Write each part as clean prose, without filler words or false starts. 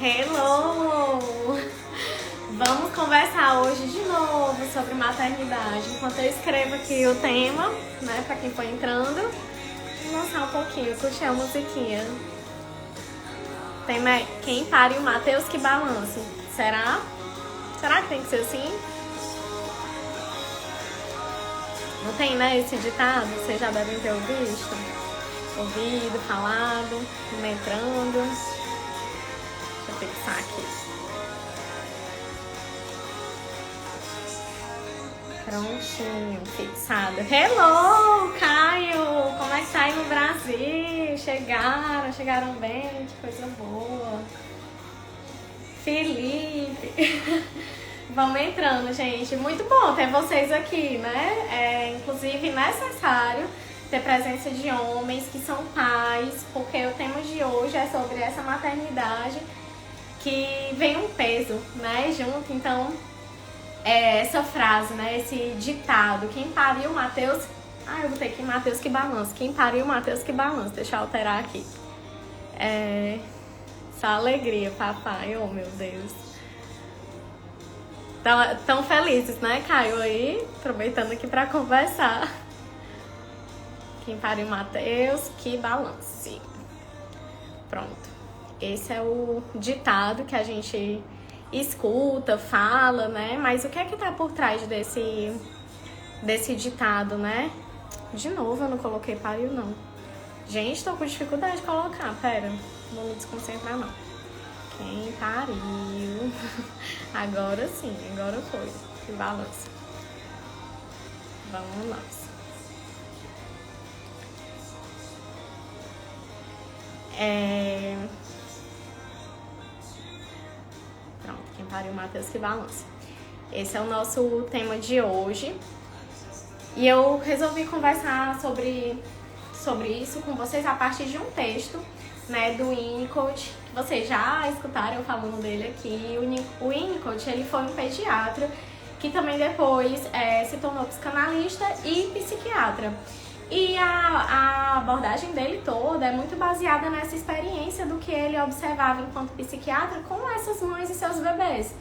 Hello! Vamos conversar hoje de novo sobre maternidade. Enquanto eu escrevo aqui o tema, né, pra quem foi entrando, vou lançar um pouquinho, curtir a musiquinha. Tem quem pare o Mateus que balance. Será? Será que tem que ser assim? Não tem, né, esse ditado? Vocês já devem ter ouvido, falado, entrando. Deixa eu fixar aqui. Prontinho, fixado. Hello, Caio! Como é que tá aí no Brasil? Chegaram bem, que coisa boa. Felipe. Vamos entrando, gente. Muito bom ter vocês aqui, né? É, inclusive, necessário ter presença de homens que são pais, porque o tema de hoje é sobre essa maternidade que vem um peso, né, junto. Então, essa frase, né, esse ditado, quem pariu Mateus... eu botei aqui Mateus que balança. Quem pariu Mateus que balança. Deixa eu alterar aqui. Essa alegria, papai. Oh, meu Deus. Tão felizes, né, Caio, aí? Aproveitando aqui pra conversar. Quem pariu Mateus que balance. Pronto. Esse é o ditado que a gente escuta, fala, né? Mas o que é que tá por trás desse ditado, né? De novo, eu não coloquei pariu, não. Gente, tô com dificuldade de colocar. Pera, não vou me desconcentrar, não. Quem pariu? Agora sim, agora foi. Que balança. Vamos lá. Pronto, quem pariu Mateus que balança. Esse é o nosso tema de hoje. E eu resolvi conversar sobre isso com vocês a partir de um texto, né, do Winnicott, que vocês já escutaram falando dele aqui. O Winnicott, ele foi um pediatra que também depois se tornou psicanalista e psiquiatra. E a abordagem dele toda é muito baseada nessa experiência do que ele observava enquanto psiquiatra com essas mães e seus bebês.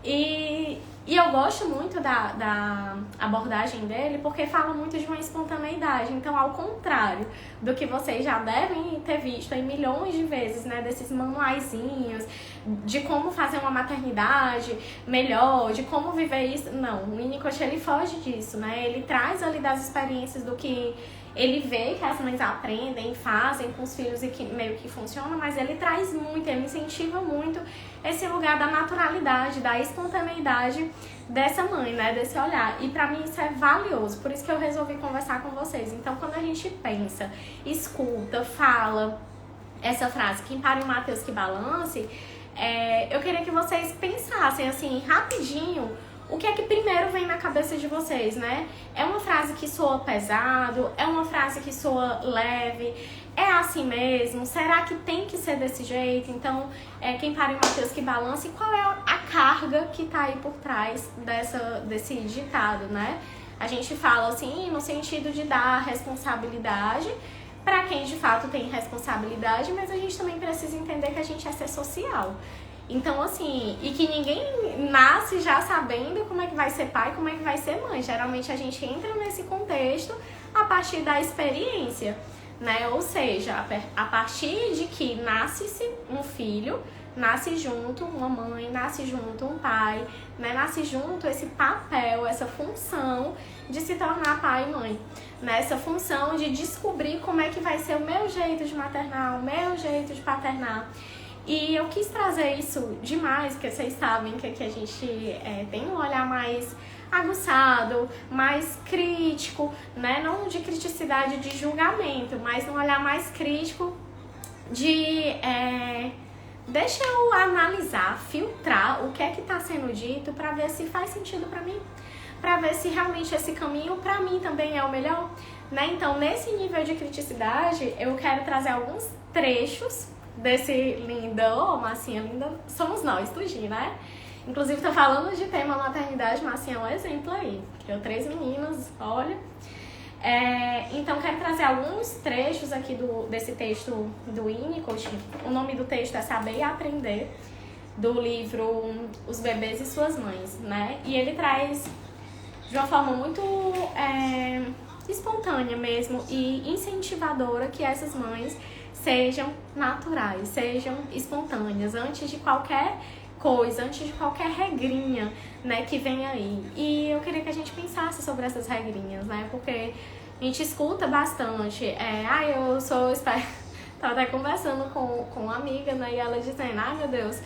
E eu gosto muito da abordagem dele porque fala muito de uma espontaneidade. Então, ao contrário do que vocês já devem ter visto aí milhões de vezes, né, desses manuaizinhos de como fazer uma maternidade melhor, de como viver isso. Não, o Winnicott, ele foge disso, né? Ele traz ali das experiências do que ele vê que as mães aprendem, fazem com os filhos e que meio que funciona, mas ele traz muito, ele incentiva muito esse lugar da naturalidade, da espontaneidade dessa mãe, né, desse olhar. E pra mim isso é valioso, por isso que eu resolvi conversar com vocês. Então, quando a gente pensa, escuta, fala essa frase, quem pariu Mateus que balance, eu queria que vocês pensassem assim, rapidinho, o que é que primeiro vem na cabeça de vocês, né? É uma frase que soa pesado? É uma frase que soa leve? É assim mesmo? Será que tem que ser desse jeito? Então, quem pariu Mateus que balance, qual é a carga que tá aí por trás desse ditado, né? A gente fala assim, no sentido de dar responsabilidade para quem de fato tem responsabilidade, mas a gente também precisa entender que a gente é ser social. Então, assim, e que ninguém nasce já sabendo como é que vai ser pai, como é que vai ser mãe. Geralmente a gente entra nesse contexto a partir da experiência, né? Ou seja, a partir de que nasce-se um filho, nasce junto uma mãe, nasce junto um pai, né? Nasce junto esse papel, essa função de se tornar pai e mãe, né? Essa função de descobrir como é que vai ser o meu jeito de maternar, o meu jeito de paternar. E eu quis trazer isso demais, porque vocês sabem que aqui a gente tem um olhar mais aguçado, mais crítico, né? Não de criticidade de julgamento, mas um olhar mais crítico de... deixa eu analisar, filtrar o que é que está sendo dito para ver se faz sentido para mim, para ver se realmente esse caminho para mim também é o melhor, né? Então, nesse nível de criticidade, eu quero trazer alguns trechos desse lindo, massinha linda, somos nós, tudinho, né? Inclusive, tô falando de tema maternidade, massinha é um exemplo aí. Criou 3 meninos, olha. Então, quero trazer alguns trechos aqui desse texto do Winnicott. O nome do texto é Saber e Aprender, do livro Os Bebês e Suas Mães, né? E ele traz de uma forma muito espontânea mesmo e incentivadora que essas mães sejam naturais, sejam espontâneas, antes de qualquer coisa, antes de qualquer regrinha, né, que vem aí. E eu queria que a gente pensasse sobre essas regrinhas, né, porque a gente escuta bastante, eu sou... Tava até conversando com uma amiga, né, e ela dizendo, meu Deus,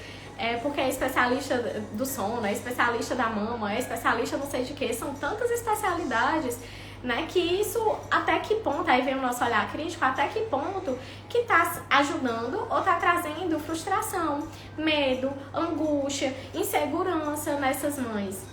porque é especialista do sono, é especialista da mama, é especialista não sei de quê, são tantas especialidades, né, que isso, até que ponto, aí vem o nosso olhar crítico, até que ponto que tá ajudando ou tá trazendo frustração, medo, angústia, insegurança nessas mães,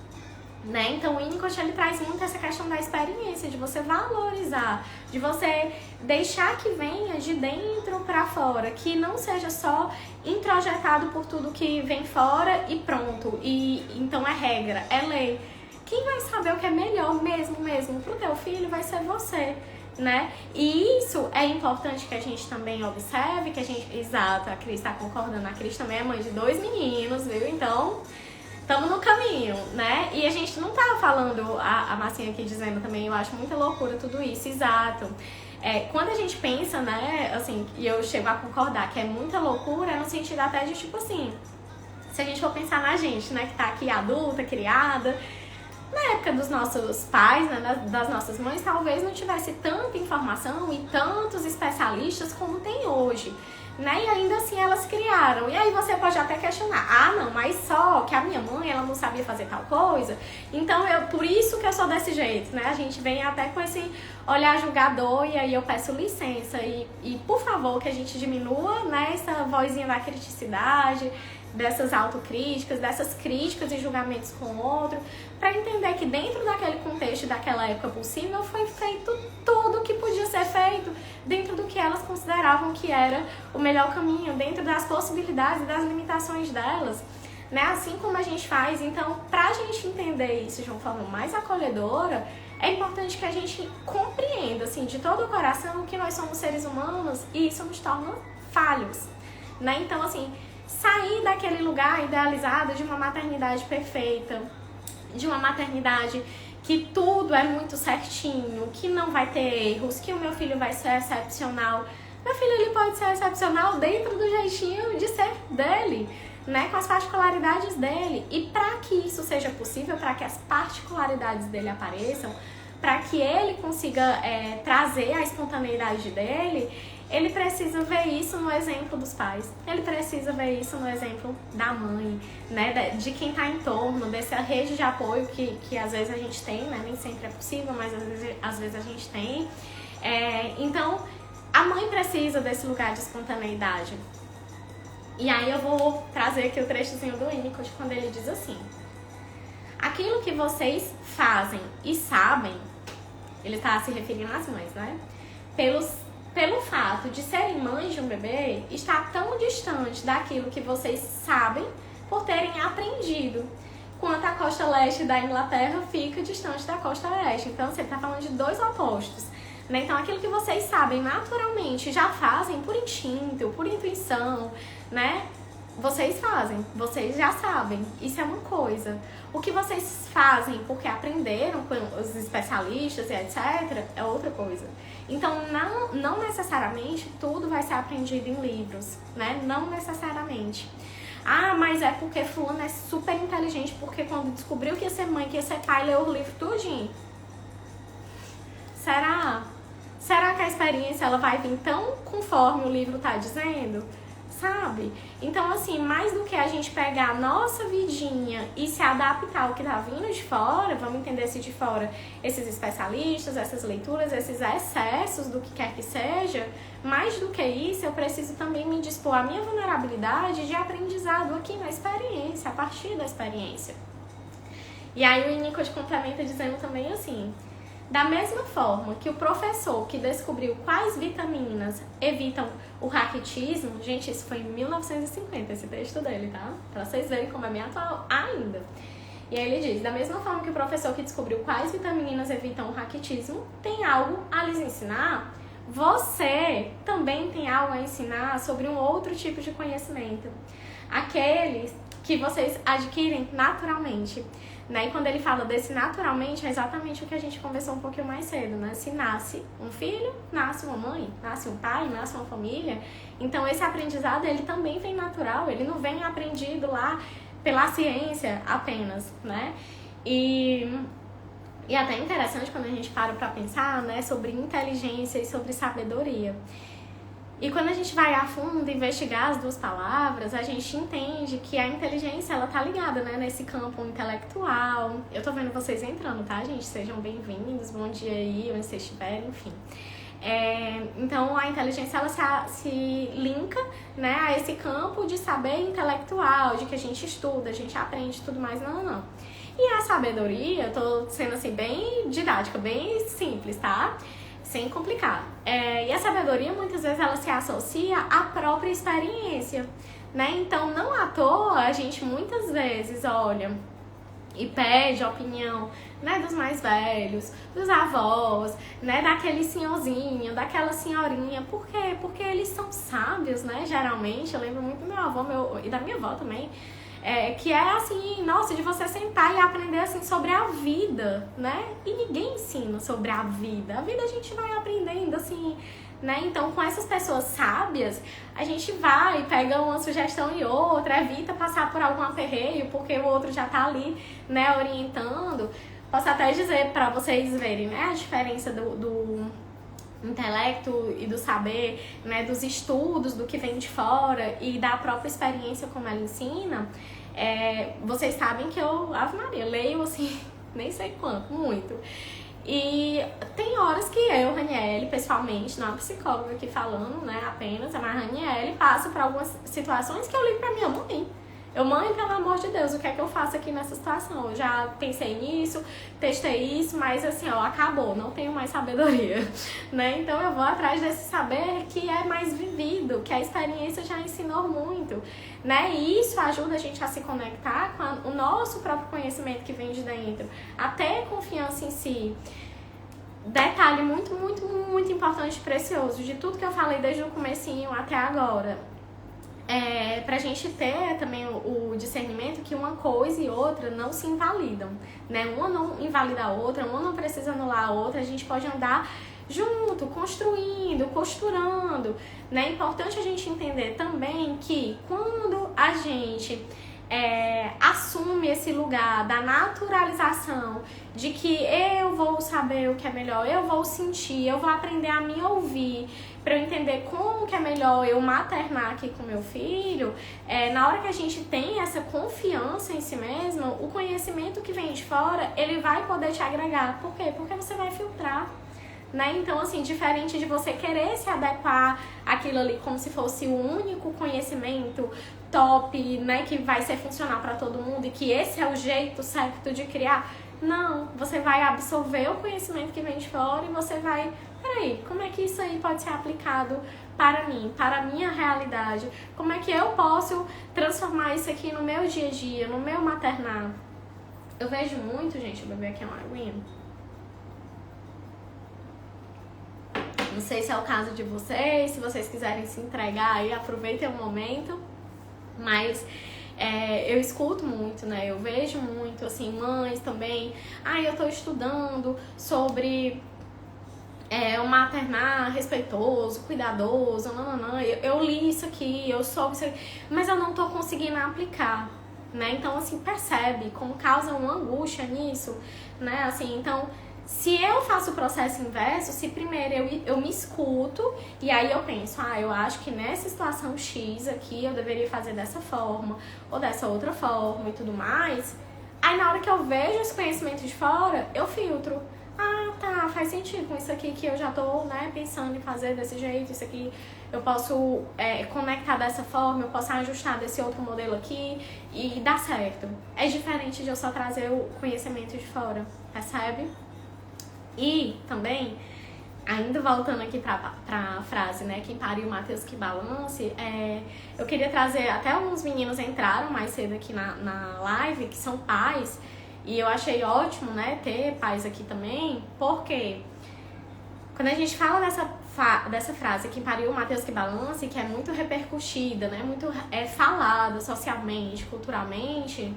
né? Então o Winnicott, ele traz muito essa questão da experiência, de você valorizar, de você deixar que venha de dentro para fora, que não seja só introjetado por tudo que vem fora e pronto, e então é regra, é lei. Quem vai saber o que é melhor mesmo pro teu filho vai ser você, né? E isso é importante que a gente também observe, que a gente... Exato, a Cris tá concordando. A Cris também é mãe de 2 meninos, viu? Então, estamos no caminho, né? E a gente não tá falando, a Marcinha aqui dizendo também, eu acho muita loucura tudo isso, exato. Quando a gente pensa, né, assim, e eu chego a concordar que é muita loucura, no sentido até de, tipo assim, se a gente for pensar na gente, né, que tá aqui adulta, criada... Na época dos nossos pais, né, das nossas mães, talvez não tivesse tanta informação e tantos especialistas como tem hoje, né? E ainda assim elas criaram. E aí você pode até questionar, não, mas só que a minha mãe, ela não sabia fazer tal coisa, então por isso que eu sou desse jeito, né? A gente vem até com esse olhar julgador e aí eu peço licença e por favor que a gente diminua, né, essa vozinha da criticidade, dessas autocríticas, dessas críticas e julgamentos com o outro, para entender que dentro daquele contexto, daquela época possível, foi feito tudo que podia ser feito dentro do que elas consideravam que era o melhor caminho, dentro das possibilidades e das limitações delas, né? Assim como a gente faz. Então, para a gente entender isso de uma forma mais acolhedora, é importante que a gente compreenda, assim, de todo o coração que nós somos seres humanos e isso nos torna falhos, né? Então, assim, sair daquele lugar idealizado de uma maternidade perfeita, de uma maternidade que tudo é muito certinho, que não vai ter erros, que o meu filho vai ser excepcional. Meu filho, ele pode ser excepcional dentro do jeitinho de ser dele, né, com as particularidades dele. E para que isso seja possível, para que as particularidades dele apareçam, para que ele consiga trazer a espontaneidade dele, ele precisa ver isso no exemplo dos pais, ele precisa ver isso no exemplo da mãe, né, de quem está em torno, dessa rede de apoio que às vezes a gente tem, né, nem sempre é possível, mas às vezes a gente tem. Então, a mãe precisa desse lugar de espontaneidade. E aí eu vou trazer aqui o trechozinho do Winnicott, quando ele diz assim: aquilo que vocês fazem e sabem, ele está se referindo às mães, né, pelo fato de serem mães de um bebê, está tão distante daquilo que vocês sabem por terem aprendido, quanto a costa leste da Inglaterra fica distante da costa oeste. Então, você está falando de dois opostos, né? Então, aquilo que vocês sabem naturalmente, já fazem por instinto, por intuição, né? Vocês fazem, vocês já sabem, isso é uma coisa. O que vocês fazem porque aprenderam com os especialistas e etc. é outra coisa. Então, não necessariamente tudo vai ser aprendido em livros, né? Não necessariamente. Mas é porque fulano é super inteligente, porque quando descobriu que ia ser mãe, que ia ser pai, leu o livro tudinho. Será? Será que a experiência ela vai vir tão conforme o livro tá dizendo? Sabe? Então, assim, mais do que a gente pegar a nossa vidinha e se adaptar ao que tá vindo de fora, vamos entender se de fora esses especialistas, essas leituras, esses excessos do que quer que seja, mais do que isso, eu preciso também me dispor à minha vulnerabilidade de aprendizado aqui na experiência, a partir da experiência. E aí o Winnicott complementa dizendo também assim: da mesma forma que o professor que descobriu quais vitaminas evitam o raquitismo, gente, isso foi em 1950, esse texto dele, tá? Pra vocês verem como é bem atual ainda. E aí ele diz, da mesma forma que o professor que descobriu quais vitaminas evitam o raquitismo tem algo a lhes ensinar, você também tem algo a ensinar sobre um outro tipo de conhecimento. Aqueles que vocês adquirem naturalmente. Né? E quando ele fala desse naturalmente, é exatamente o que a gente conversou um pouquinho mais cedo, né? Se nasce um filho, nasce uma mãe, nasce um pai, nasce uma família. Então esse aprendizado, ele também vem natural, ele não vem aprendido lá pela ciência apenas, né? E até interessante quando a gente para pensar, né, sobre inteligência e sobre sabedoria. E quando a gente vai a fundo investigar as duas palavras, a gente entende que a inteligência, ela tá ligada, né, nesse campo intelectual. Eu tô vendo vocês entrando, tá, gente? Sejam bem-vindos, bom dia aí, onde vocês estiverem, enfim. Então, a inteligência, ela se linka, né, a esse campo de saber intelectual, de que a gente estuda, a gente aprende e tudo mais, não. E a sabedoria, eu tô sendo assim, bem didática, bem simples, tá? Sem complicar. E a sabedoria, muitas vezes, ela se associa à própria experiência, né? Então, não à toa, a gente muitas vezes olha e pede a opinião, né, dos mais velhos, dos avós, né, daquele senhorzinho, daquela senhorinha. Por quê? Porque eles são sábios, né, geralmente. Eu lembro muito do meu avô e da minha avó também. Que é assim, nossa, de você sentar e aprender assim sobre a vida, né? E ninguém ensina sobre a vida. A vida a gente vai aprendendo assim, né? Então, com essas pessoas sábias, a gente vai, pega uma sugestão e outra, evita passar por algum aperreio, porque o outro já tá ali, né, orientando. Posso até dizer para vocês verem, né, a diferença do intelecto e do saber, né, dos estudos, do que vem de fora e da própria experiência como ela ensina. Vocês sabem que eu, Ave Maria, leio assim, nem sei quanto, muito. E tem horas que eu, Raniele, pessoalmente, não é psicóloga aqui falando, né, apenas, mas a Raniele passa por algumas situações que eu ligo pra minha mãe. Mãe, pelo amor de Deus, o que é que eu faço aqui nessa situação? Eu já pensei nisso, testei isso, mas assim, acabou, não tenho mais sabedoria, né? Então eu vou atrás desse saber que é mais vivido, que a experiência já ensinou muito, né? E isso ajuda a gente a se conectar com o nosso próprio conhecimento que vem de dentro, a ter confiança em si. Detalhe muito, muito, muito importante e precioso de tudo que eu falei desde o comecinho até agora. Pra gente ter também o discernimento que uma coisa e outra não se invalidam, né? Uma não invalida a outra, uma não precisa anular a outra, a gente pode andar junto, construindo, costurando, né? É importante a gente entender também que quando a gente assume esse lugar da naturalização, de que eu vou saber o que é melhor, eu vou sentir, eu vou aprender a me ouvir, para eu entender como que é melhor eu maternar aqui com meu filho, na hora que a gente tem essa confiança em si mesmo, o conhecimento que vem de fora, ele vai poder te agregar. Por quê? Porque você vai filtrar, né? Então, assim, diferente de você querer se adequar àquilo ali como se fosse o único conhecimento top, né, que vai ser funcional para todo mundo e que esse é o jeito certo de criar. Não, você vai absorver o conhecimento que vem de fora e você vai, peraí, como é que isso aí pode ser aplicado para mim, para a minha realidade? Como é que eu posso transformar isso aqui no meu dia a dia, no meu maternar? Eu vejo muito, gente, eu beber aqui uma aguinha. Não sei se é o caso de vocês, se vocês quiserem se entregar aí, aproveitem o momento, mas eu escuto muito, né? Eu vejo muito, assim, mães também. Eu tô estudando sobre o maternar respeitoso, cuidadoso, eu li isso aqui, eu soube isso aqui, mas eu não tô conseguindo aplicar, né? Então, assim, percebe como causa uma angústia nisso, né? Assim, então, se eu faço o processo inverso, se primeiro eu me escuto e aí eu penso, eu acho que nessa situação X aqui eu deveria fazer dessa forma ou dessa outra forma e tudo mais, aí na hora que eu vejo esse conhecimento de fora, eu filtro. Tá, faz sentido com isso aqui que eu já tô, né, pensando em fazer desse jeito, isso aqui eu posso conectar dessa forma, eu posso ajustar desse outro modelo aqui e dá certo. É diferente de eu só trazer o conhecimento de fora, percebe? E também, ainda voltando aqui pra frase, né, quem pariu Mateus que balance, eu queria trazer, até alguns meninos entraram mais cedo aqui na live, que são pais, E eu achei ótimo, né, ter pais aqui também, porque quando a gente fala dessa frase, quem pariu Mateus que balance, que é muito repercutida, né, muito falada socialmente, culturalmente,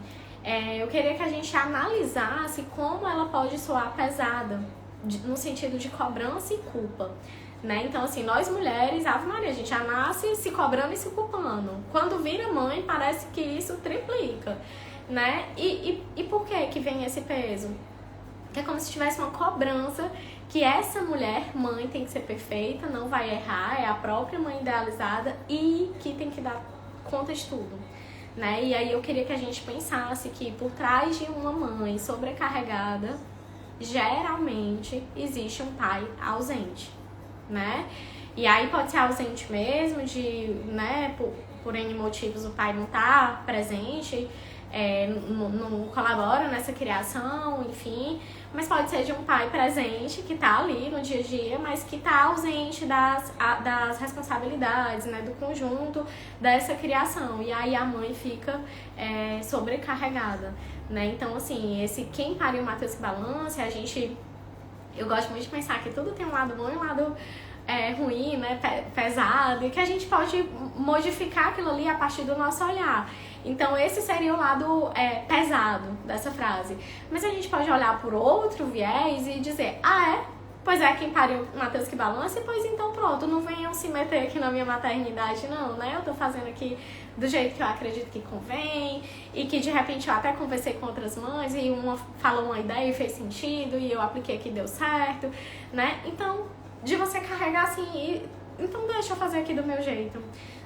eu queria que a gente analisasse como ela pode soar pesada, no sentido de cobrança e culpa. Né? Então, assim, nós mulheres, Ave Maria, a gente já nasce se cobrando e se culpando. Quando vira mãe, parece que isso triplica, né? E por que vem esse peso? É como se tivesse uma cobrança que essa mulher, mãe, tem que ser perfeita, não vai errar, é a própria mãe idealizada e que tem que dar conta de tudo, né? E aí eu queria que a gente pensasse que por trás de uma mãe sobrecarregada, geralmente existe um pai ausente, né? E aí pode ser ausente mesmo, né, por N motivos o pai não tá presente, não colabora nessa criação, enfim, mas pode ser de um pai presente que tá ali no dia a dia, mas que tá ausente das responsabilidades, né, do conjunto dessa criação, e aí a mãe fica sobrecarregada, né? Então, assim, quem pariu Mateus que balance, eu gosto muito de pensar que tudo tem um lado bom e um lado ruim, né, pesado, e que a gente pode modificar aquilo ali a partir do nosso olhar. Então esse seria o lado pesado dessa frase. Mas a gente pode olhar por outro viés e dizer, pois quem pariu Mateus que balance, pois então pronto, não venham se meter aqui na minha maternidade não, né? Eu tô fazendo aqui do jeito que eu acredito que convém, e que de repente eu até conversei com outras mães e uma falou uma ideia e fez sentido, e eu apliquei que deu certo, né? Então, de você carregar assim, então deixa eu fazer aqui do meu jeito,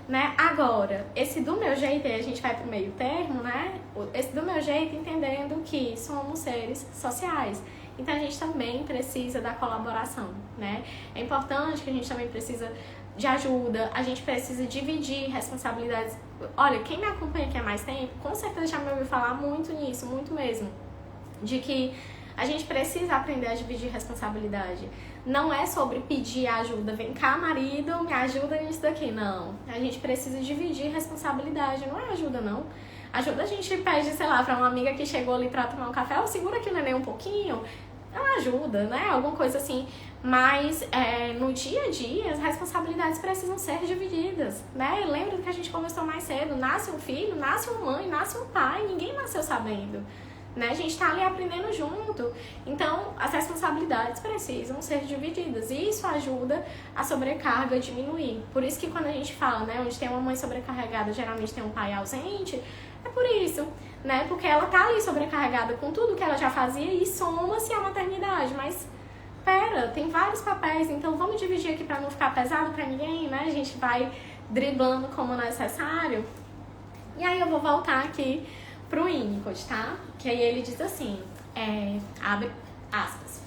né? Agora, esse do meu jeito, aí a gente vai pro meio termo, né? Esse do meu jeito entendendo que somos seres sociais. Então a gente também precisa da colaboração, né? É importante que a gente também precisa de ajuda, a gente precisa dividir responsabilidades. Olha, quem me acompanha aqui há mais tempo, com certeza já me ouviu falar muito nisso, muito mesmo, de que a gente precisa aprender a dividir responsabilidade. Não é sobre pedir ajuda, vem cá marido, me ajuda nisso daqui, não. A gente precisa dividir responsabilidade, não é ajuda não. Ajuda a gente pede, sei lá, pra uma amiga que chegou ali pra tomar um café, segura aqui o neném um pouquinho, ela ajuda, né? Alguma coisa assim. Mas no dia a dia as responsabilidades precisam ser divididas, né? Lembra do que a gente conversou mais cedo, nasce um filho, nasce uma mãe, nasce um pai, ninguém nasceu sabendo, né? A gente tá ali aprendendo junto, então as responsabilidades precisam ser divididas e isso ajuda a sobrecarga a diminuir. Por isso que quando a gente fala, né, onde tem uma mãe sobrecarregada, geralmente tem um pai ausente, é por isso, né? Porque ela tá ali sobrecarregada com tudo que ela já fazia e soma-se a maternidade, mas tem vários papéis, então vamos dividir aqui pra não ficar pesado pra ninguém, né? A gente vai driblando como necessário. E aí eu vou voltar aqui pro Winnicott, tá? Que aí ele diz assim, abre aspas.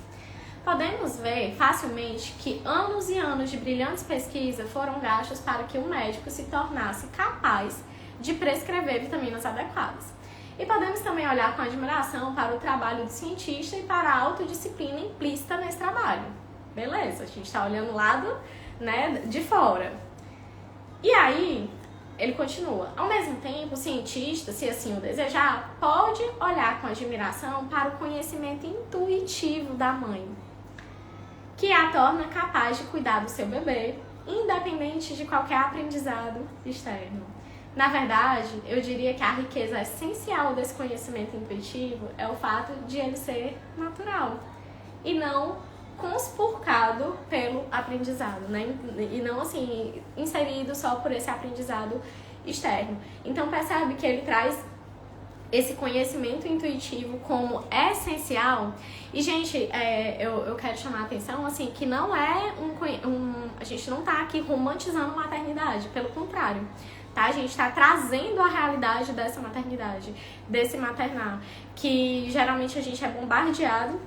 Podemos ver facilmente que anos e anos de brilhantes pesquisas foram gastos para que um médico se tornasse capaz de prescrever vitaminas adequadas. E podemos também olhar com admiração para o trabalho do cientista e para a autodisciplina implícita nesse trabalho. Beleza, a gente está olhando o lado, né, de fora. E aí, ele continua. Ao mesmo tempo, o cientista, se assim o desejar, pode olhar com admiração para o conhecimento intuitivo da mãe, que a torna capaz de cuidar do seu bebê, independente de qualquer aprendizado externo. Na verdade, eu diria que a riqueza essencial desse conhecimento intuitivo é o fato de ele ser natural e não conspurcado pelo aprendizado, né? E não assim, inserido só por esse aprendizado externo. Então percebe que ele traz esse conhecimento intuitivo como essencial. E, gente, eu quero chamar a atenção, assim, que não é a gente não tá aqui romantizando maternidade, pelo contrário, tá? A gente tá trazendo a realidade dessa maternidade, desse maternar, que geralmente a gente é bombardeado,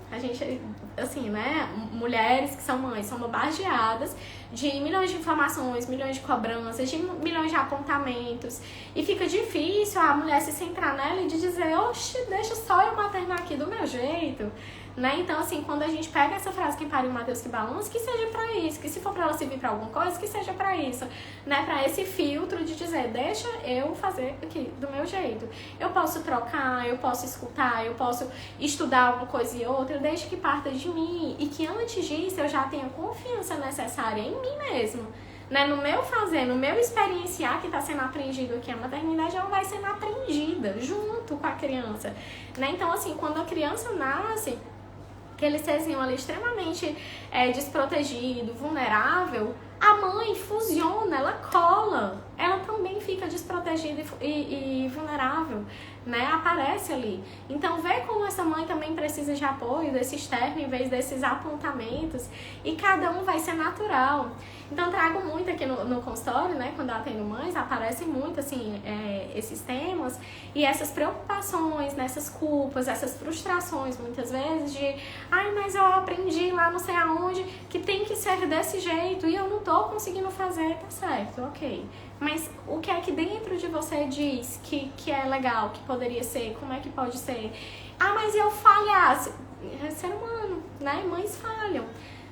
assim, né, mulheres que são mães são bombardeadas de milhões de informações, milhões de cobranças, de milhões de apontamentos, e fica difícil a mulher se centrar nela e de dizer, oxe, deixa só eu maternar aqui do meu jeito, né? Então, assim, quando a gente pega essa frase, quem pariu Mateus que balança, que seja pra isso, que se for pra ela servir pra alguma coisa, que seja pra isso, né? Pra esse filtro de dizer, deixa eu fazer aqui do meu jeito. Eu posso trocar, eu posso escutar, eu posso estudar uma coisa e outra, desde que parta de mim, e que antes disso eu já tenha confiança necessária em mim mesmo, né? No meu fazer, no meu experienciar que está sendo aprendido aqui, a maternidade ela vai sendo aprendida junto com a criança, né? Então, assim, quando a criança nasce, aquele serzinho ali extremamente desprotegido, vulnerável, a mãe fusiona, ela cola, ela também fica desprotegida e vulnerável, né? Aparece ali. Então, vê como essa mãe também precisa de apoio, desse externo em vez desses apontamentos, e cada um vai ser natural. Então, trago muito aqui no consultório, né? Quando eu atendo mães, aparecem muito, assim, esses temas e essas preocupações, nessas culpas, essas frustrações, muitas vezes, de ai, mas eu aprendi lá não sei aonde que tem que ser desse jeito e eu não tô conseguindo fazer, tá certo, ok. Mas o que é que dentro de você diz que é legal, que poderia ser, como é que pode ser? Ah, mas eu falhasse. É ser humano, né? Mães falham.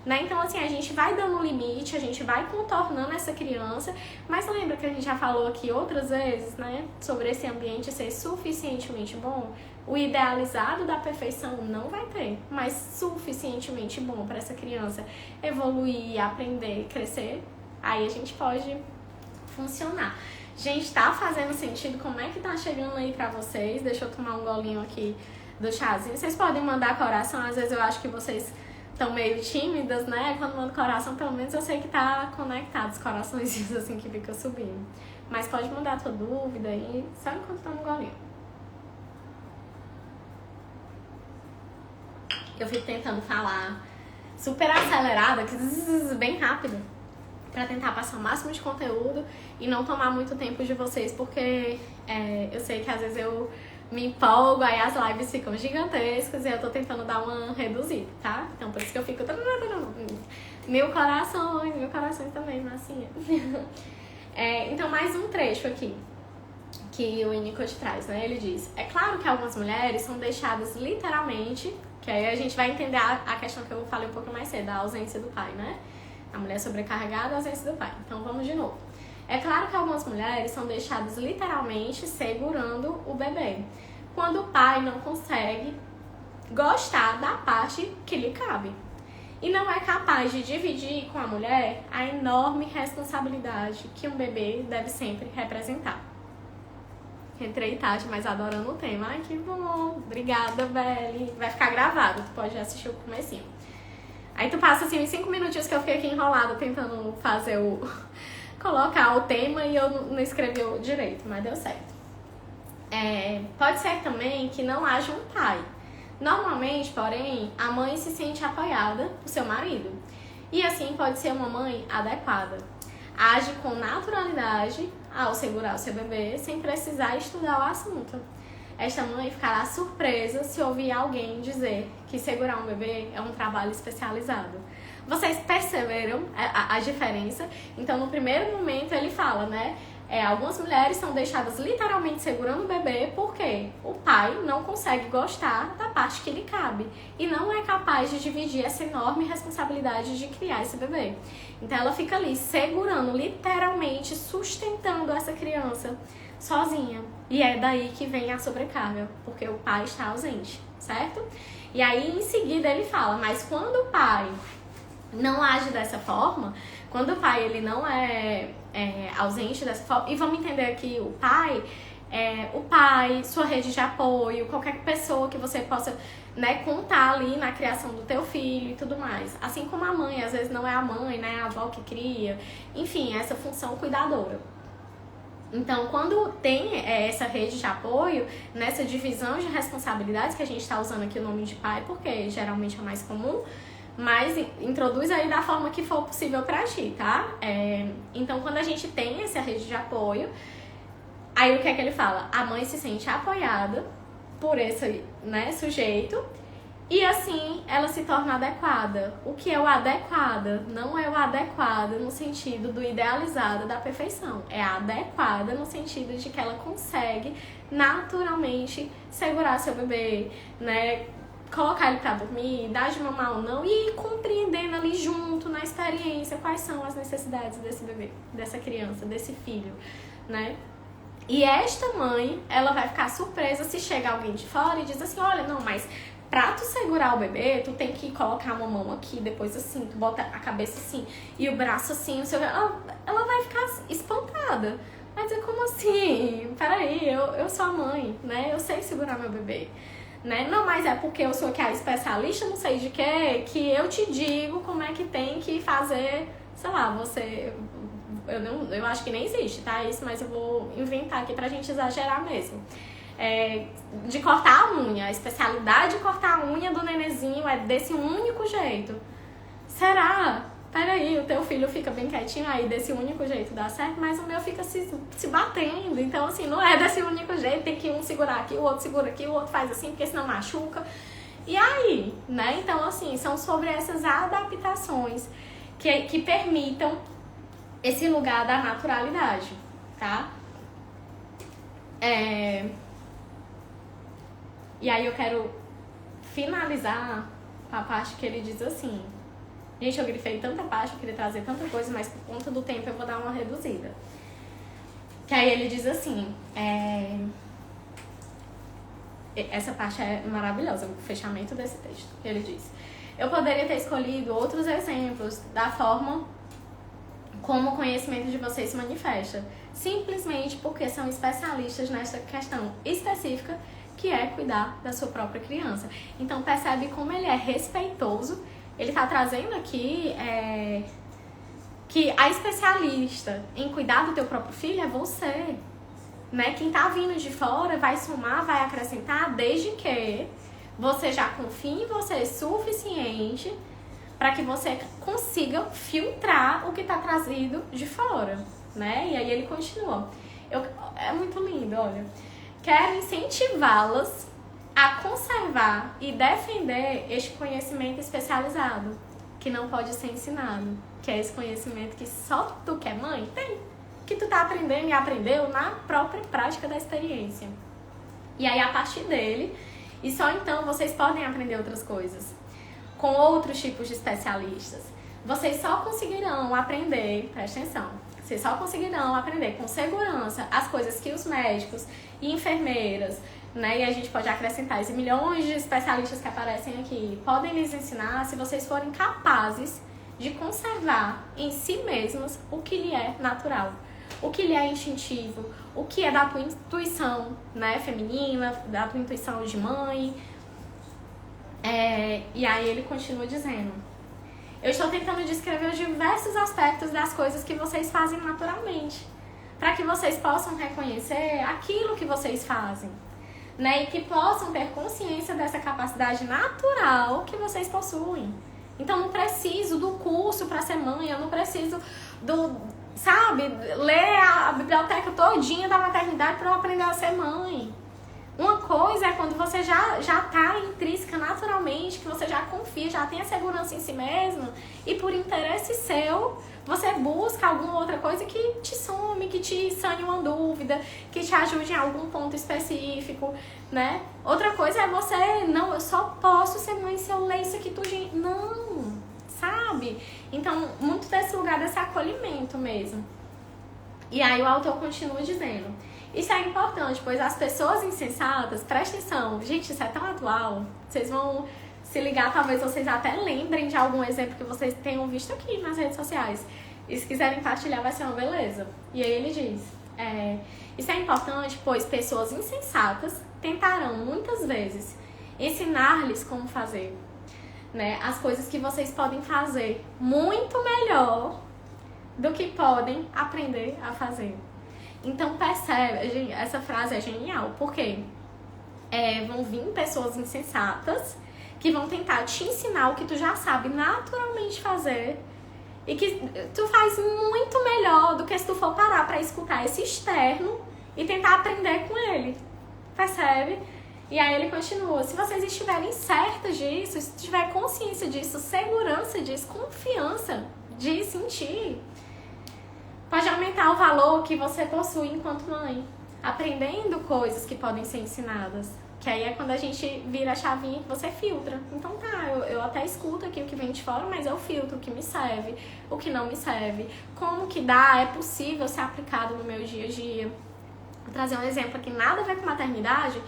Né? Então, assim, a gente vai dando um limite, a gente vai contornando essa criança, mas lembra que a gente já falou aqui outras vezes, né, sobre esse ambiente ser suficientemente bom? O idealizado da perfeição não vai ter, mas suficientemente bom para essa criança evoluir, aprender, crescer, aí a gente pode funcionar. Gente, tá fazendo sentido? Como é que tá chegando aí pra vocês? Deixa eu tomar um golinho aqui do chazinho. Vocês podem mandar coração, às vezes eu acho que vocês estão meio tímidas, né? Quando mando coração, pelo menos eu sei que tá conectado, os corações assim que fica subindo. Mas pode mandar a tua dúvida aí, só enquanto toma um golinho. Eu fico tentando falar super acelerada, bem rápido, pra tentar passar o máximo de conteúdo e não tomar muito tempo de vocês, porque eu sei que às vezes eu me empolgo, aí as lives ficam gigantescas e eu tô tentando dar uma reduzida, tá? Então por isso que eu fico... Mil corações também, massinha. Então mais um trecho aqui que o Winnicott traz, né? Ele diz, é claro que algumas mulheres são deixadas literalmente, que aí a gente vai entender a questão que eu falei um pouco mais cedo, a ausência do pai, né? A mulher sobrecarregada, a ausência do pai. Então vamos de novo. É claro que algumas mulheres são deixadas literalmente segurando o bebê, quando o pai não consegue gostar da parte que lhe cabe e não é capaz de dividir com a mulher a enorme responsabilidade que um bebê deve sempre representar. Entrei tarde, mas adorando o tema. Ai, que bom! Obrigada, Beli. Vai ficar gravado, tu pode assistir o comecinho. Aí tu passa assim uns 5 minutinhos que eu fiquei aqui enrolada tentando fazer colocar o tema e eu não escrevi direito, mas deu certo. Pode ser também que não haja um pai. Normalmente, porém, a mãe se sente apoiada por seu marido. E assim pode ser uma mãe adequada. Age com naturalidade ao segurar o seu bebê sem precisar estudar o assunto. Esta mãe ficará surpresa se ouvir alguém dizer que segurar um bebê é um trabalho especializado. Vocês perceberam a diferença? Então, no primeiro momento, ele fala, né? Algumas mulheres são deixadas literalmente segurando o bebê porque o pai não consegue gostar da parte que lhe cabe e não é capaz de dividir essa enorme responsabilidade de criar esse bebê. Então, ela fica ali segurando, literalmente sustentando essa criança sozinha. E é daí que vem a sobrecarga, porque o pai está ausente, certo? E aí, em seguida, ele fala, mas quando o pai não age dessa forma, quando o pai ele não é ausente dessa forma, e vamos entender aqui o pai, sua rede de apoio, qualquer pessoa que você possa, né, contar ali na criação do teu filho e tudo mais. Assim como a mãe, às vezes não é a mãe, né, a avó que cria, enfim, essa função cuidadora. Então, quando tem essa rede de apoio, nessa divisão de responsabilidades, que a gente está usando aqui o nome de pai, porque geralmente é mais comum, mas introduz aí da forma que for possível pra ti, tá? Então, quando a gente tem essa rede de apoio, aí o que é que ele fala? A mãe se sente apoiada por esse, né, sujeito E assim ela se torna adequada. O que é o adequada? Não é o adequada no sentido do idealizado da perfeição. É a adequada no sentido de que ela consegue naturalmente segurar seu bebê, né? Colocar ele pra dormir, dar de mamar ou não, e ir compreendendo ali junto na experiência quais são as necessidades desse bebê, dessa criança, desse filho, né? E esta mãe, ela vai ficar surpresa se chega alguém de fora e diz assim, olha, não, mas pra tu segurar o bebê, tu tem que colocar uma mão aqui, depois assim, tu bota a cabeça assim, e o braço assim, o seu... ela vai ficar espantada. Vai dizer, como assim? Peraí, eu sou a mãe, né? Eu sei segurar meu bebê. Né? Não, mas é porque eu sou aqui a especialista, não sei de quê, que eu te digo como é que tem que fazer, sei lá, você... Eu acho que nem existe, tá? Isso, mas eu vou inventar aqui pra gente exagerar mesmo. De cortar a unha, a especialidade de cortar a unha do nenezinho é desse único jeito. Será? Peraí, o teu filho fica bem quietinho aí, desse único jeito dá certo, mas o meu fica se batendo. Então, assim, não é desse único jeito, tem que um segurar aqui, o outro segura aqui, o outro faz assim, porque senão machuca. E aí, né? Então, assim, são sobre essas adaptações que permitam esse lugar da naturalidade, tá? E aí eu quero finalizar com a parte que ele diz assim... Gente, eu grifei tanta parte, eu queria trazer tanta coisa, mas por conta do tempo eu vou dar uma reduzida. Que aí ele diz assim, essa parte é maravilhosa, o fechamento desse texto. Ele diz, eu poderia ter escolhido outros exemplos da forma como o conhecimento de vocês se manifesta, simplesmente porque são especialistas nessa questão específica, que é cuidar da sua própria criança. Então percebe como ele é respeitoso. Ele está trazendo aqui que a especialista em cuidar do teu próprio filho é você, né? Quem tá vindo de fora vai somar, vai acrescentar, desde que você já confie em você suficiente para que você consiga filtrar o que está trazido de fora, né? E aí ele continua. É muito lindo, olha. Quero incentivá-las a conservar e defender este conhecimento especializado, que não pode ser ensinado, que é esse conhecimento que só tu que é mãe tem, que tu tá aprendendo e aprendeu na própria prática da experiência. E aí, a partir dele, e só então vocês podem aprender outras coisas, com outros tipos de especialistas. Vocês só conseguirão aprender, presta atenção, vocês só conseguirão aprender com segurança as coisas que os médicos e enfermeiras, né, e a gente pode acrescentar esses milhões de especialistas que aparecem aqui, podem lhes ensinar se vocês forem capazes de conservar em si mesmos o que lhe é natural, o que lhe é instintivo, o que é da tua intuição, né, feminina, da tua intuição de mãe. E aí ele continua dizendo, eu estou tentando descrever os diversos aspectos das coisas que vocês fazem naturalmente, para que vocês possam reconhecer aquilo que vocês fazem, né? E que possam ter consciência dessa capacidade natural que vocês possuem. Então, não preciso do curso para ser mãe, eu não preciso ler a biblioteca todinha da maternidade para eu aprender a ser mãe. Uma coisa é quando você já tá intrínseca naturalmente, que você já confia, já tem a segurança em si mesmo, e por interesse seu, você busca alguma outra coisa que te some, que te sane uma dúvida, que te ajude em algum ponto específico, né? Outra coisa é você, não, eu só posso ser mãe se eu ler isso aqui tudinho. Não, sabe? Então, muito desse lugar, desse acolhimento mesmo. E aí o autor continua dizendo, isso é importante, pois as pessoas insensatas, presta atenção, gente, isso é tão atual, vocês vão se ligar, talvez vocês até lembrem de algum exemplo que vocês tenham visto aqui nas redes sociais. E se quiserem partilhar, vai ser uma beleza. E aí ele diz, isso é importante, pois pessoas insensatas tentarão muitas vezes ensinar-lhes como fazer, né, as coisas que vocês podem fazer muito melhor do que podem aprender a fazer. Então percebe, essa frase é genial, porque vão vir pessoas insensatas que vão tentar te ensinar o que tu já sabe naturalmente fazer e que tu faz muito melhor do que se tu for parar pra escutar esse externo e tentar aprender com ele, percebe? E aí ele continua, se vocês estiverem certas disso, se tiver consciência disso, segurança disso, confiança de sentir, pode aumentar o valor que você possui enquanto mãe, aprendendo coisas que podem ser ensinadas. Que aí é quando a gente vira a chavinha que você filtra. Então tá, eu até escuto aqui o que vem de fora, mas eu filtro o que me serve, o que não me serve, como que é possível ser aplicado no meu dia a dia. Vou trazer um exemplo aqui, nada a ver com maternidade,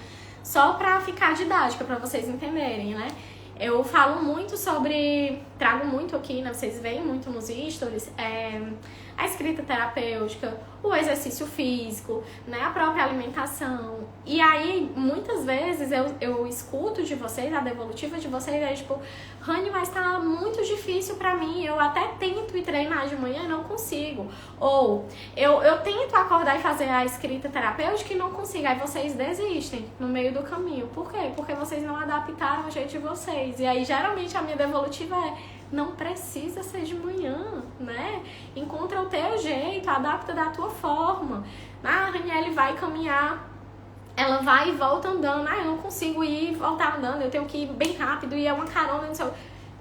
só pra ficar didática, pra vocês entenderem, né? Eu falo muito sobre, trago muito aqui, né? Vocês veem muito nos stories, a escrita terapêutica, o exercício físico, né? A própria alimentação. E aí, muitas vezes, eu escuto de vocês, a devolutiva de vocês é tipo, Rani, mas tá muito difícil pra mim, eu até tento ir treinar de manhã e não consigo. Ou, eu tento acordar e fazer a escrita terapêutica e não consigo. Aí vocês desistem no meio do caminho. Por quê? Porque vocês não adaptaram o jeito de vocês. E aí, geralmente, a minha devolutiva não precisa ser de manhã, né? Encontra o teu jeito, adapta da tua forma. A Raniele vai caminhar, ela vai e volta andando. Eu não consigo ir e voltar andando, eu tenho que ir bem rápido e é uma carona no seu...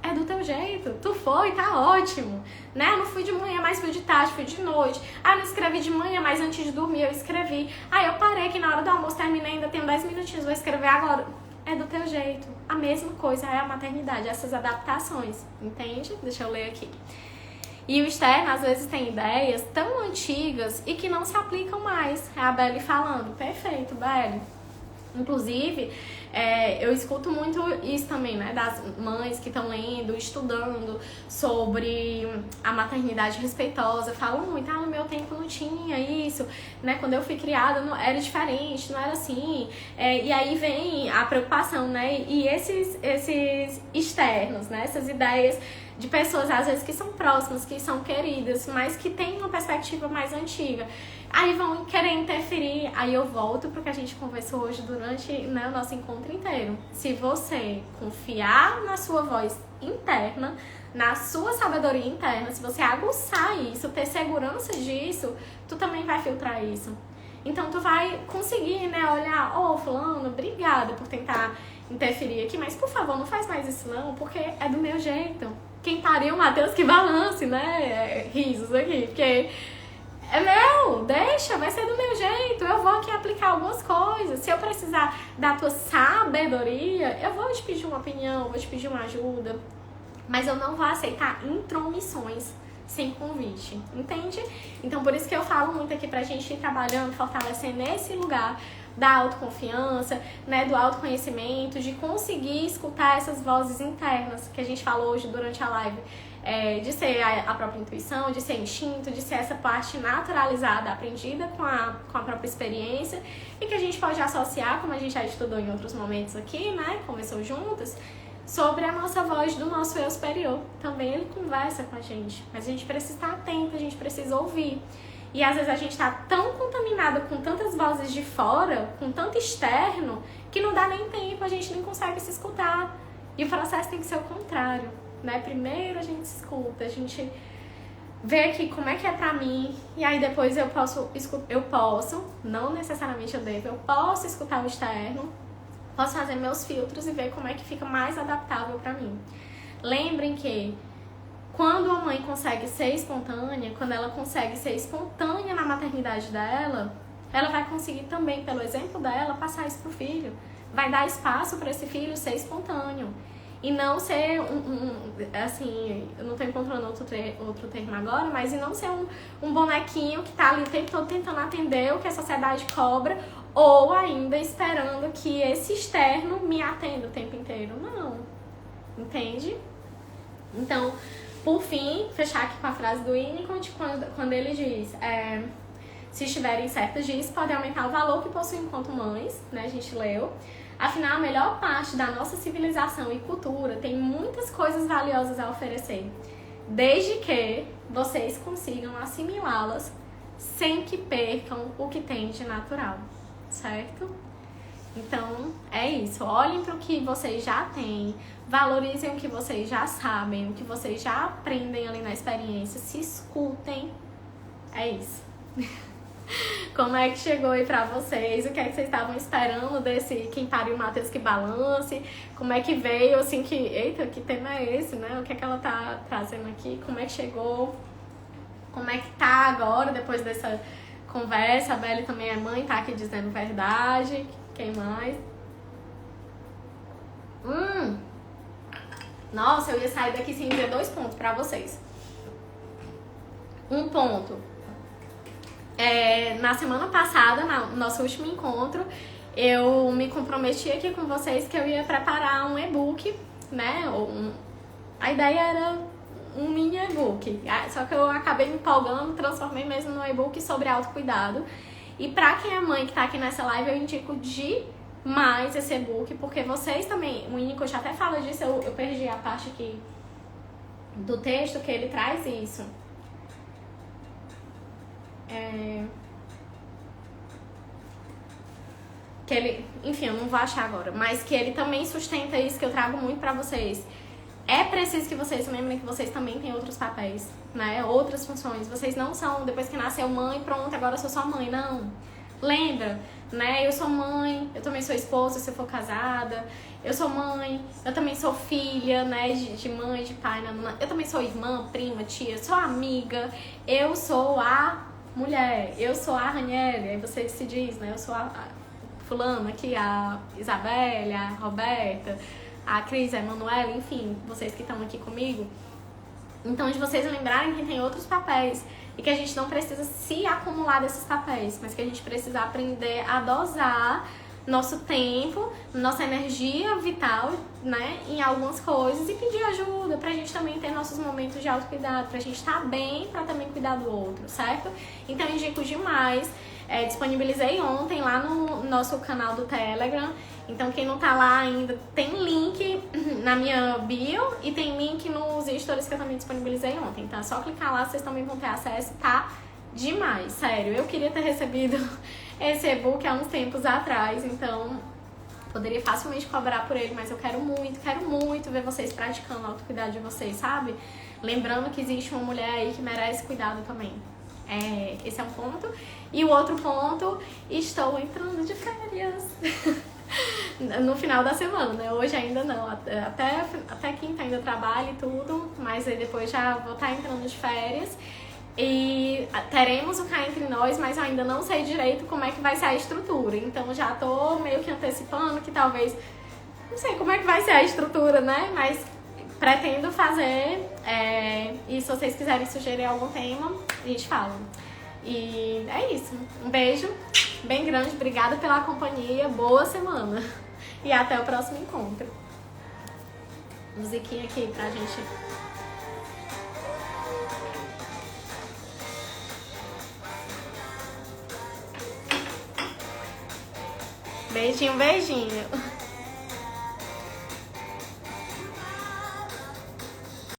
É do teu jeito, tu foi, tá ótimo, né? Eu não fui de manhã, mas fui de tarde, fui de noite. Eu não escrevi de manhã, mas antes de dormir eu escrevi. Eu parei que na hora do almoço terminei, ainda tenho 10 minutinhos, vou escrever agora. É do teu jeito. A mesma coisa é a maternidade, essas adaptações, entende? Deixa eu ler aqui. E o externo, às vezes, tem ideias tão antigas e que não se aplicam mais. É a Belle falando. Perfeito, Belle. Inclusive, eu escuto muito isso também, né? Das mães que estão lendo, estudando sobre a maternidade respeitosa. Falam muito, no meu tempo não tinha isso, né? Quando eu fui criada não, era diferente, não era assim. E aí vem a preocupação, né? E esses externos, né? Essas ideias de pessoas, às vezes, que são próximas, que são queridas, mas que têm uma perspectiva mais antiga. Aí vão querer interferir, aí eu volto pro que a gente conversou hoje durante, né, o nosso encontro inteiro. Se você confiar na sua voz interna, na sua sabedoria interna, se você aguçar isso, ter segurança disso, tu também vai filtrar isso. Então tu vai conseguir, né, olhar, fulano, obrigada por tentar interferir aqui, mas por favor, não faz mais isso não, porque é do meu jeito. Quem pariu, Matheus, que balance, né? Risos aqui, porque é meu, deixa, vai ser do meu jeito. Eu vou aqui aplicar algumas coisas. Se eu precisar da tua sabedoria, eu vou te pedir uma opinião, vou te pedir uma ajuda. Mas eu não vou aceitar intromissões sem convite, entende? Então, por isso que eu falo muito aqui pra gente ir trabalhando, fortalecendo esse lugar da autoconfiança, né, do autoconhecimento, de conseguir escutar essas vozes internas que a gente falou hoje durante a live, de ser a própria intuição, de ser instinto, de ser essa parte naturalizada, aprendida com a própria experiência e que a gente pode associar, como a gente já estudou em outros momentos aqui, né, conversou juntas, sobre a nossa voz do nosso eu superior. Também ele conversa com a gente, mas a gente precisa estar atento, a gente precisa ouvir. E às vezes a gente tá tão contaminado com tantas vozes de fora, com tanto externo, que não dá nem tempo, a gente nem consegue se escutar. E o processo tem que ser o contrário, né? Primeiro a gente se escuta, a gente vê aqui como é que é pra mim, e aí depois eu posso, não necessariamente eu devo, eu posso escutar o externo, posso fazer meus filtros e ver como é que fica mais adaptável pra mim. Lembrem que quando a mãe consegue ser espontânea, quando ela consegue ser espontânea na maternidade dela, ela vai conseguir também, pelo exemplo dela, passar isso pro filho. Vai dar espaço para esse filho ser espontâneo. E não ser assim, eu não tô encontrando outro termo agora, mas e não ser um bonequinho que tá ali o tempo todo tentando atender o que a sociedade cobra, ou ainda esperando que esse externo me atenda o tempo inteiro. Não. Entende? Então, por fim, fechar aqui com a frase do Winnicott, quando ele diz, se estiverem certas disso, podem aumentar o valor que possuem enquanto mães, né, a gente leu. Afinal, a melhor parte da nossa civilização e cultura tem muitas coisas valiosas a oferecer, desde que vocês consigam assimilá-las sem que percam o que tem de natural, certo? Então, é isso. Olhem para o que vocês já têm, valorizem o que vocês já sabem, o que vocês já aprendem ali na experiência, se escutem. É isso. Como é que chegou aí pra vocês? O que é que vocês estavam esperando desse Quem Pariu Matheus que Balance? Como é que veio, assim, que... Eita, que tema é esse, né? O que é que ela tá trazendo aqui? Como é que chegou? Como é que tá agora, depois dessa conversa? A Belle também é mãe, tá aqui dizendo verdade. Quem mais? Nossa, eu ia sair daqui sem dizer 2 pontos pra vocês. 1 ponto. Na semana passada, no nosso último encontro, eu me comprometi aqui com vocês que eu ia preparar um e-book, né? A ideia era um mini e-book, só que eu acabei me empolgando, transformei mesmo no e-book sobre autocuidado. E pra quem é mãe que tá aqui nessa live, eu indico demais esse e-book, porque vocês também, o Winnicott até fala disso, eu perdi a parte aqui do texto que ele traz isso. Que ele, enfim, eu não vou achar agora, mas que ele também sustenta isso que eu trago muito pra vocês. É preciso que vocês lembrem que vocês também têm outros papéis, né? Outras funções. Vocês não são, depois que nasceu mãe, pronto, agora eu sou só mãe. Não. Lembra, né? Eu sou mãe, eu também sou esposa se eu for casada. Eu sou mãe, eu também sou filha, né? De mãe, de pai, eu também sou irmã, prima, tia, sou amiga. Eu sou a mulher, eu sou a Raniele. Aí você se diz, né? Eu sou a fulana aqui, a Isabelle, a Roberta, a Cris, a Emanuela, enfim, vocês que estão aqui comigo. Então, de vocês lembrarem que tem outros papéis e que a gente não precisa se acumular desses papéis, mas que a gente precisa aprender a dosar nosso tempo, nossa energia vital, né, em algumas coisas e pedir ajuda pra gente também ter nossos momentos de autocuidado, pra gente estar bem, pra também cuidar do outro, certo? Então, eu indico demais. Disponibilizei ontem lá no nosso canal do Telegram. Então quem não tá lá ainda, tem link na minha bio e tem link nos stories que eu também disponibilizei ontem. Então é só clicar lá, vocês também vão ter acesso, tá? Demais, sério. Eu queria ter recebido esse e-book há uns tempos atrás, então poderia facilmente cobrar por ele, mas eu quero muito ver vocês praticando o autocuidado de vocês, sabe? Lembrando que existe uma mulher aí que merece cuidado também. Esse é um ponto. E o outro ponto, estou entrando de férias no final da semana, né? Hoje ainda não, até quinta ainda trabalho e tudo, mas aí depois já vou estar entrando de férias. E teremos o Cá Entre Nós, mas eu ainda não sei direito como é que vai ser a estrutura. Então já tô meio que antecipando que talvez, não sei como é que vai ser a estrutura, né? Mas pretendo fazer, e se vocês quiserem sugerir algum tema, a gente fala. E é isso. Um beijo bem grande, obrigada pela companhia, boa semana. E até o próximo encontro. Musiquinha aqui pra gente... Beijinho, beijinho.